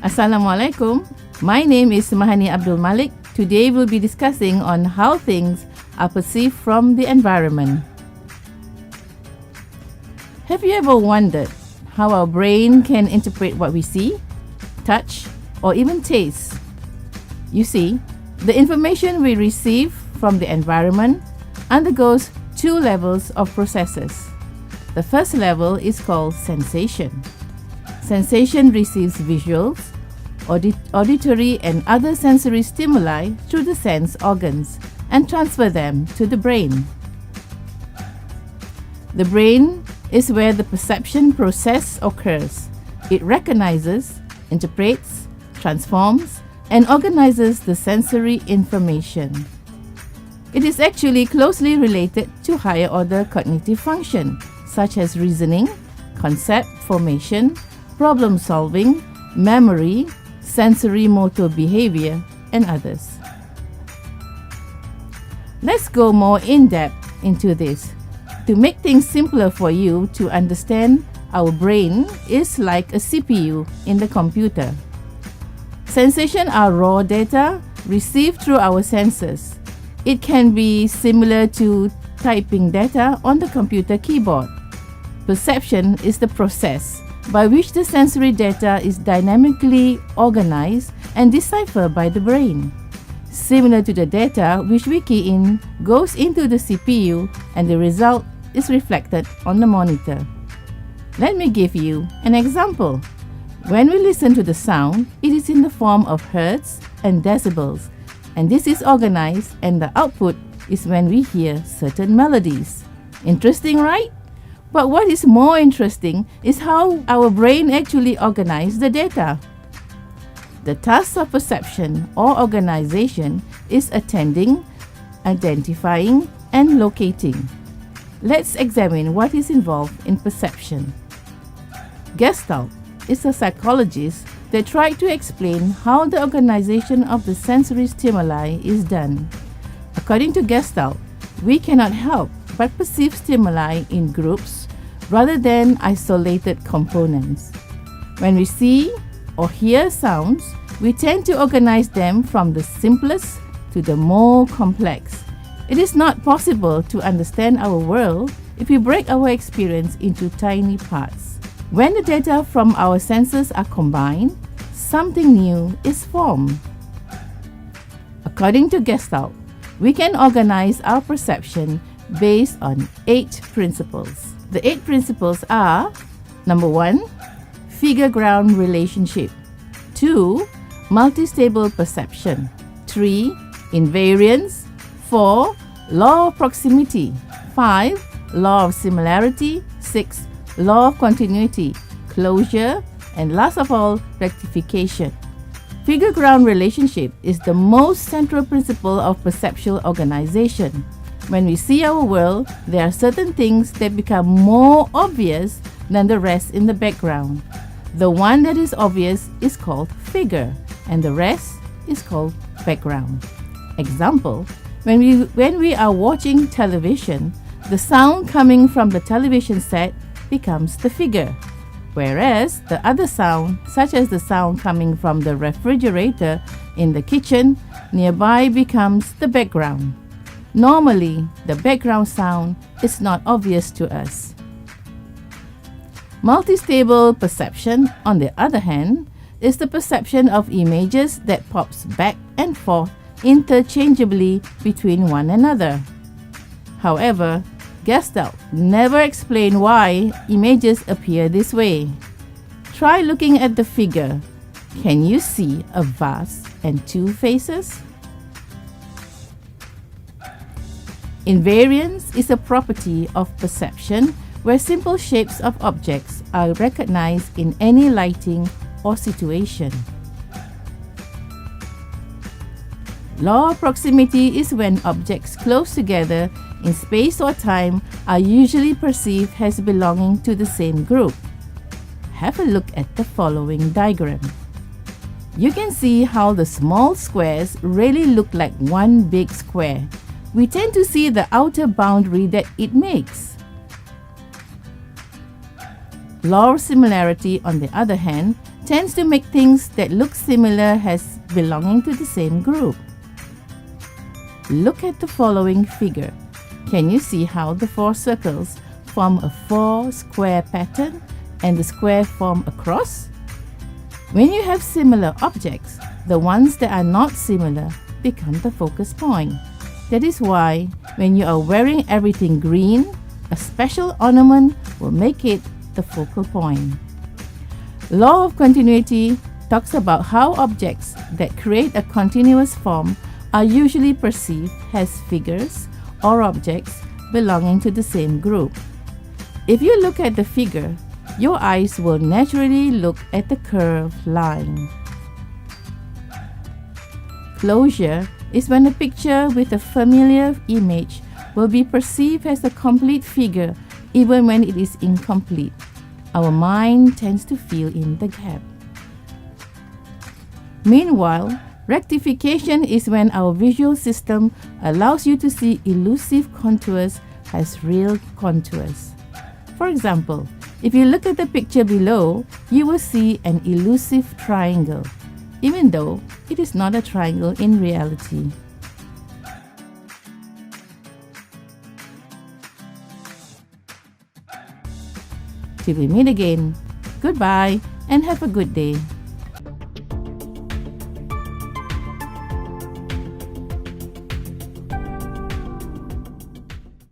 Assalamualaikum. My name is Mahani Abdul Malik. Today we'll be discussing on how things are perceived from the environment. Have you ever wondered how our brain can interpret what we see, touch, or even taste? You see, the information we receive from the environment undergoes two levels of processes. The first level is called sensation. Sensation receives visuals, auditory and other sensory stimuli through the sense organs and transfer them to the brain. The brain is where the perception process occurs. It recognizes, interprets, transforms, and organizes the sensory information. It is actually closely related to higher order cognitive function, such as reasoning, concept formation, problem solving, memory, sensory motor behavior, and others. Let's go more in depth into this. To make things simpler for you to understand, our brain is like a CPU in the computer. Sensation are raw data received through our senses. It can be similar to typing data on the computer keyboard. Perception is the process by which the sensory data is dynamically organized and deciphered by the brain. Similar to the data which we key in goes into the CPU and the result is reflected on the monitor. Let me give you an example. When we listen to the sound, it is in the form of hertz and decibels, and this is organized, and the output is when we hear certain melodies. Interesting, right? But what is more interesting is how our brain actually organizes the data. The task of perception or organization is attending, identifying, and locating. Let's examine what is involved in perception. Gestalt is a psychologist that tried to explain how the organization of the sensory stimuli is done. According to Gestalt, we cannot help but perceive stimuli in groups rather than isolated components. When we see or hear sounds, we tend to organize them from the simplest to the more complex. It is not possible to understand our world if we break our experience into tiny parts. When the data from our senses are combined, something new is formed. According to Gestalt, we can organize our perception based on 8 principles. The 8 principles are: number 1, figure-ground relationship; 2, multi-stable perception; 3, invariance; 4, law of proximity; 5, law of similarity; 6, law of continuity, closure, and last of all, rectification. Figure-ground relationship is the most central principle of perceptual organization. When we see our world, there are certain things that become more obvious than the rest in the background. The one that is obvious is called figure, and the rest is called background. Example, when we are watching television, the sound coming from the television set becomes the figure, whereas the other sound, such as the sound coming from the refrigerator in the kitchen nearby, becomes the background. Normally, the background sound is not obvious to us. Multi-stable perception, on the other hand, is the perception of images that pops back and forth interchangeably between one another. However, Gestalt never explained why images appear this way. Try looking at the figure. Can you see a vase and 2 faces? Invariance is a property of perception where simple shapes of objects are recognized in any lighting or situation. Law of proximity is when objects close together in space or time are usually perceived as belonging to the same group. Have a look at the following diagram. You can see how the small squares really look like one big square. We tend to see the outer boundary that it makes. Law of similarity, on the other hand, tends to make things that look similar as belonging to the same group. Look at the following figure. Can you see how the 4 circles form a 4 square pattern and the square form a cross? When you have similar objects, the ones that are not similar become the focus point. That is why when you are wearing everything green, a special ornament will make it the focal point. Law of continuity talks about how objects that create a continuous form are usually perceived as figures or objects belonging to the same group. If you look at the figure, your eyes will naturally look at the curved line. Closure is when a picture with a familiar image will be perceived as a complete figure even when it is incomplete. Our mind tends to fill in the gap. Meanwhile, rectification is when our visual system allows you to see elusive contours as real contours. For example, if you look at the picture below, you will see an elusive triangle, even though it is not a triangle in reality. Till we meet again, goodbye and have a good day.